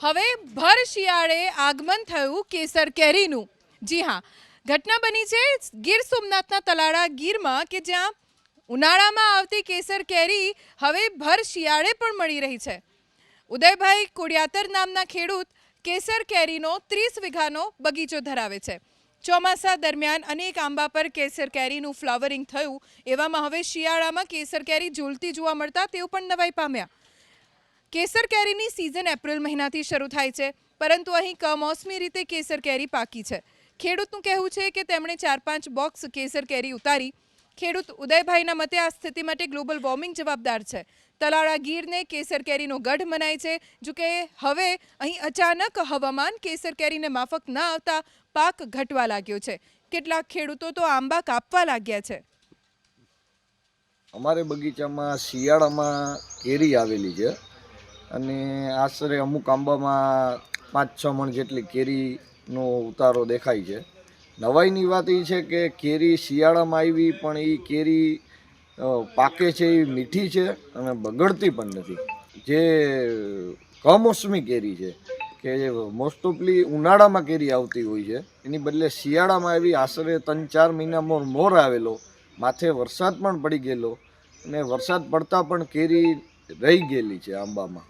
હવે ભર શિયાળે આગમન થયું કેસર કેરીનું। જી હા, ઘટના બની છે ગીર સોમનાથના તલાળા ગીરમાં કે જ્યાં ઉનાળામાં આવતી કેસર કેરી હવે ભર શિયાળે પણ મળી રહી છે। ઉદયભાઈ કુડિયાતર નામના ખેડૂત કેસર કેરીનો 30 વીઘાનો બગીચો ધરાવે છે। ચોમાસા દરમિયાન અનેક આંબા પર કેસર કેરીનું ફ્લાવરિંગ થયું, એવામાં હવે શિયાળામાં કેસર કેરી ઝૂલતી જોવા મળતા તેઓ પણ નવાઈ પામ્યા। કેસર કેરીની સિઝન એપ્રિલ મહિનાથી શરૂ થાય છે, પરંતુ અહીં કમોસમી રીતે કેસર કેરી પાકી છે। ખેડૂતનું કહેવું છે કે તેમણે 4-5 બોક્સ કેસર કેરી ઉતારી। ખેડૂત ઉદયભાઈના મતે આ સ્થિતિ માટે ગ્લોબલ વોર્મિંગ જવાબદાર છે। તલાળા ગીરને કેસર કેરીનો ગઢ મનાય છે, જો કે હવે અહીં અચાનક હવામાન કેસર કેરીને માફક ન આવતા પાક ઘટવા લાગ્યો છે। કેટલાક ખેડૂતો તો આંબા કાપવા લાગ્યા છે। અમારે બગીચામાં શિયાળામાં કેરી આવેલી છે અને આશરે અમુક આંબામાં 5-6 મણ જેટલી કેરીનો ઉતારો દેખાય છે। નવાઈની વાત એ છે કે કેરી શિયાળામાં આવી પણ એ કેરી પાકે છે એ મીઠી છે અને બગડતી પણ નથી। જે કમોસમી કેરી છે કે મોસ્ટ ઓફલી ઉનાળામાં કેરી આવતી હોય છે, એની બદલે શિયાળામાં આવી આશરે 3-4 મહિના મોર આવેલો, માથે વરસાદ પણ પડી ગયેલો અને વરસાદ પડતા પણ કેરી રહી ગયેલી છે આંબામાં।